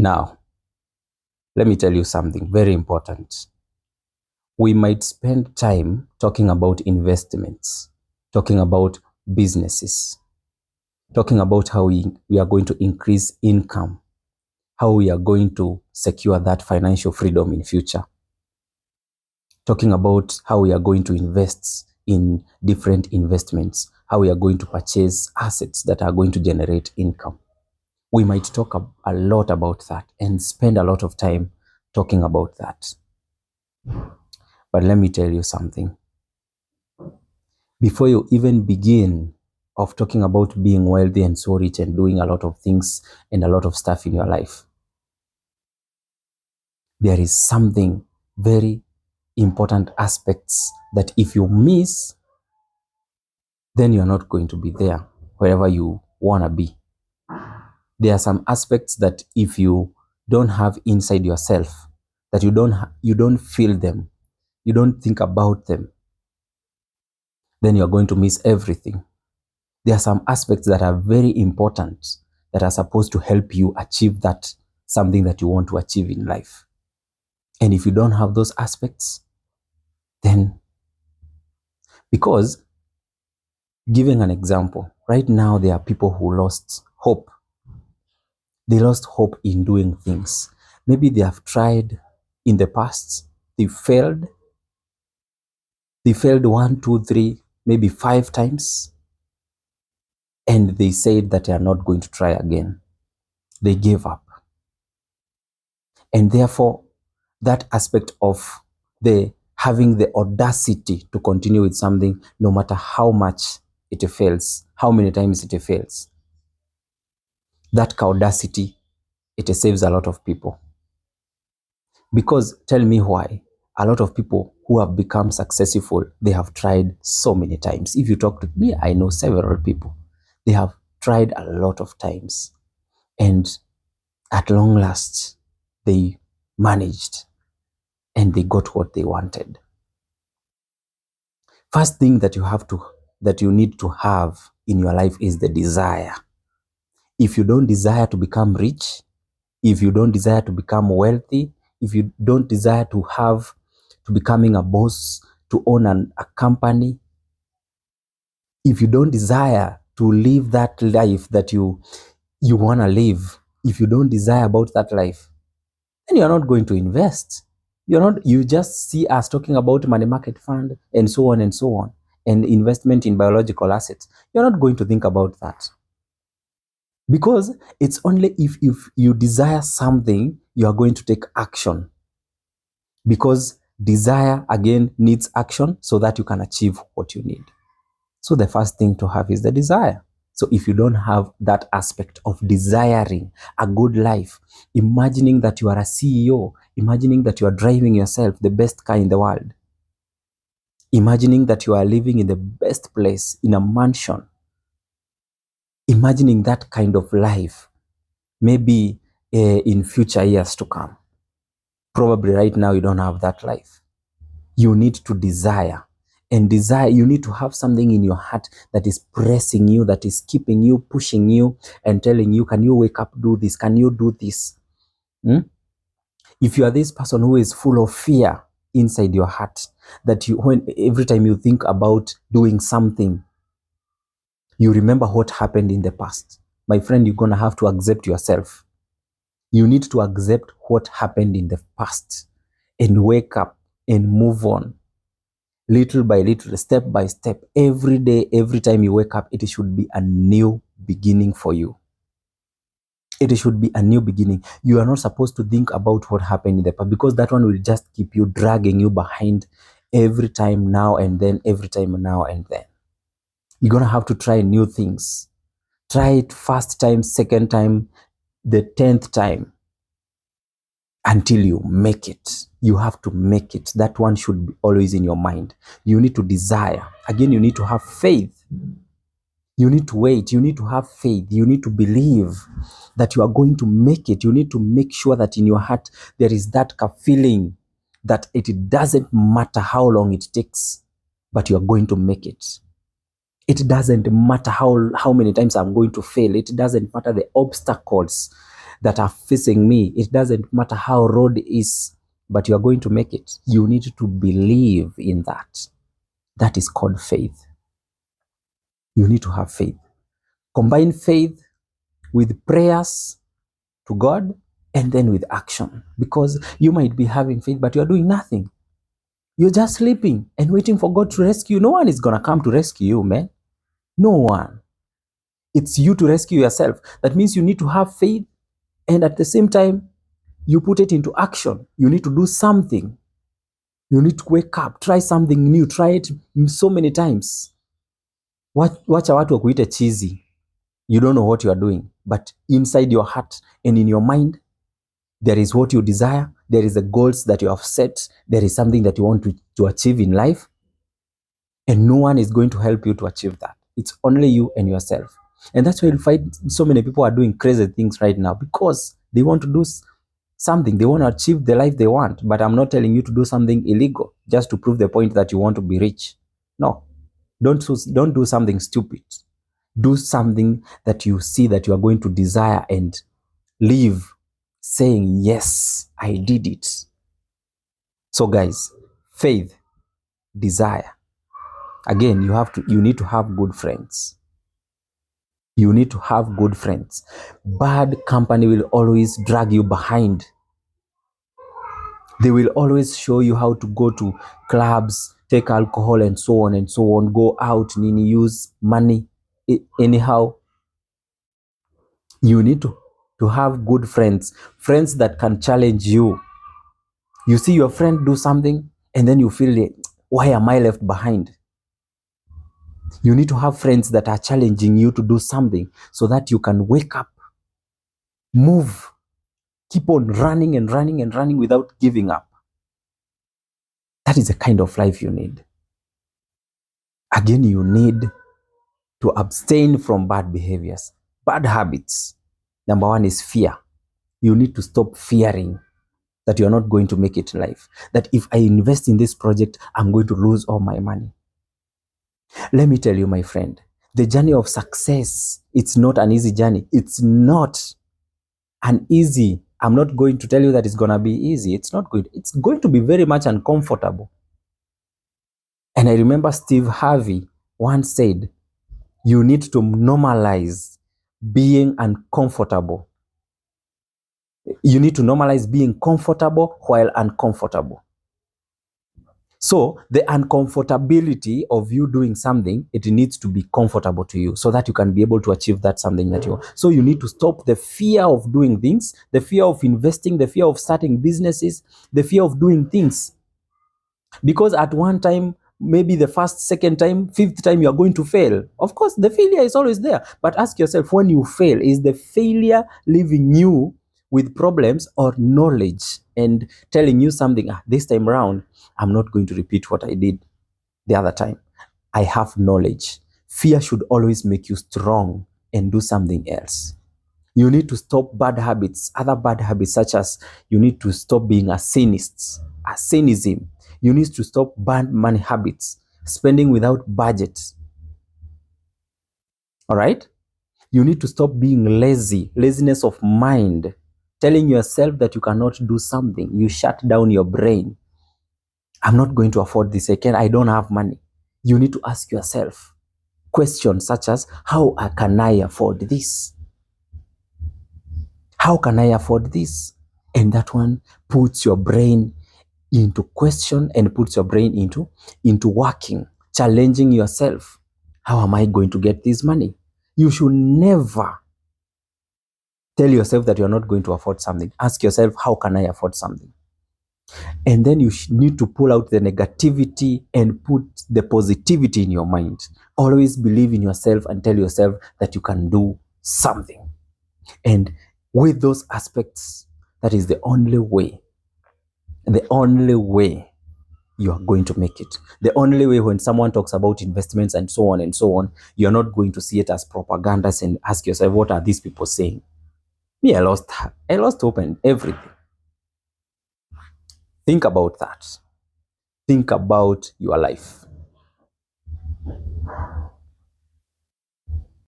Now, let me tell you something very important. We might spend time talking about investments, talking about businesses, talking about how we are going to increase income, how we are going to secure that financial freedom in future, talking about how we are going to invest in different investments, how we are going to purchase assets that are going to generate income. We might talk a lot about that and spend a lot of time talking about that. But let me tell you something. Before you even begin of talking about being wealthy and so rich and doing a lot of things and a lot of stuff in your life, there is something very important aspects that if you miss, then you're not going to be there wherever you want to be. There are some aspects that if you don't have inside yourself, that you don't feel them, you don't think about them, then you're going to miss everything. There are some aspects that are very important that are supposed to help you achieve that something that you want to achieve in life. And if you don't have those aspects, then, because, giving an example, right now there are people who lost hope. They lost hope in doing things. Maybe they have tried in the past, they failed. They failed 1, 2, 3, maybe 5 times. And they said that they are not going to try again. They gave up. And therefore, that aspect of the having the audacity to continue with something, no matter how much it fails, how many times it fails, that audacity, it saves a lot of people. Because tell me why. A lot of people who have become successful, they have tried so many times. If you talk to me, I know several people. They have tried a lot of times. And at long last, they managed and they got what they wanted. First thing that you need to have in your life is the desire. If you don't desire to become rich, if you don't desire to become wealthy, if you don't desire to becoming a boss, to own a company, if you don't desire to live that life that you want to live, if you don't desire about that life, then you're not going to invest. You just see us talking about money market fund and so on, and investment in biological assets. You're not going to think about that. Because it's only if you desire something, you are going to take action. Because desire, again, needs action so that you can achieve what you need. So the first thing to have is the desire. So if you don't have that aspect of desiring a good life, imagining that you are a CEO, imagining that you are driving yourself the best car in the world, imagining that you are living in the best place, in a mansion, imagining that kind of life, maybe in future years to come. Probably right now you don't have that life. You need to desire. And desire, you need to have something in your heart that is pressing you, that is keeping you, pushing you, and telling you, can you wake up, do this? Can you do this? If you are this person who is full of fear inside your heart, that every time you think about doing something, you remember what happened in the past. My friend, you're going to have to accept yourself. You need to accept what happened in the past and wake up and move on. Little by little, step by step, every day, every time you wake up, it should be a new beginning for you. It should be a new beginning. You are not supposed to think about what happened in the past, because that one will just keep you dragging you behind every time now and then, every time now and then. You're going to have to try new things. Try it first time, second time, the 10th time, until you make it. You have to make it. That one should be always in your mind. You need to desire. Again, you need to have faith. You need to wait. You need to have faith. You need to believe that you are going to make it. You need to make sure that in your heart there is that feeling that it doesn't matter how long it takes, but you are going to make it. It doesn't matter how many times I'm going to fail. It doesn't matter the obstacles that are facing me. It doesn't matter how road is, but you are going to make it. You need to believe in that. That is called faith. You need to have faith. Combine faith with prayers to God and then with action, because you might be having faith, but you're doing nothing. You're just sleeping and waiting for God to rescue you. No one is going to come to rescue you, man. No one. It's you to rescue yourself. That means you need to have faith, and at the same time, you put it into action. You need to do something. You need to wake up, try something new, try it so many times. Wacha watu wakuite cheesy. You don't know what you are doing, but inside your heart and in your mind, there is what you desire. There is the goals that you have set. There is something that you want to achieve in life, and no one is going to help you to achieve that. It's only you and yourself. And that's why you find so many people are doing crazy things right now, because they want to do something. They want to achieve the life they want. But I'm not telling you to do something illegal just to prove the point that you want to be rich. No, don't do something stupid. Do something that you see that you are going to desire and live saying, yes, I did it. So guys, faith, desire. Again, you need to have good friends. You need to have good friends. Bad company will always drag you behind. They will always show you how to go to clubs, take alcohol and so on, go out, use money anyhow. You need to have good friends that can challenge you. You see your friend do something and then you feel like, why am I left behind? You need to have friends that are challenging you to do something so that you can wake up, move, keep on running and running and running without giving up. That is the kind of life you need. Again, you need to abstain from bad behaviors, bad habits. Number one is fear. You need to stop fearing that you're not going to make it in life. That if I invest in this project, I'm going to lose all my money. Let me tell you, my friend, the journey of success, it's not an easy journey. It's not an easy. I'm not going to tell you that it's going to be easy. It's not good. It's going to be very much uncomfortable. And I remember Steve Harvey once said, you need to normalize being uncomfortable. You need to normalize being comfortable while uncomfortable. So the uncomfortability of you doing something, it needs to be comfortable to you so that you can be able to achieve that something that you want. So you need to stop the fear of doing things, the fear of investing, the fear of starting businesses, the fear of doing things. Because at one time, maybe the first, second time, fifth time, you are going to fail. Of course, the failure is always there. But ask yourself, when you fail, is the failure leaving you with problems or knowledge and telling you something, this time around, I'm not going to repeat what I did the other time. I have knowledge. Fear should always make you strong and do something else. You need to stop bad habits, other bad habits, such as you need to stop being a cynicism. You need to stop bad money habits, spending without budget. All right? You need to stop being lazy, laziness of mind, telling yourself that you cannot do something. You shut down your brain. I'm not going to afford this. I don't have money. You need to ask yourself questions such as, how can I afford this? How can I afford this? And that one puts your brain into question and puts your brain into working, challenging yourself. How am I going to get this money? You should never tell yourself that you're not going to afford something. Ask yourself, how can I afford something? And then you need to pull out the negativity and put the positivity in your mind. Always believe in yourself and tell yourself that you can do something. And with those aspects, that is the only way you are going to make it. The only way, when someone talks about investments and so on, you're not going to see it as propaganda and ask yourself, what are these people saying? Me, I lost hope and everything. Think about that. Think about your life.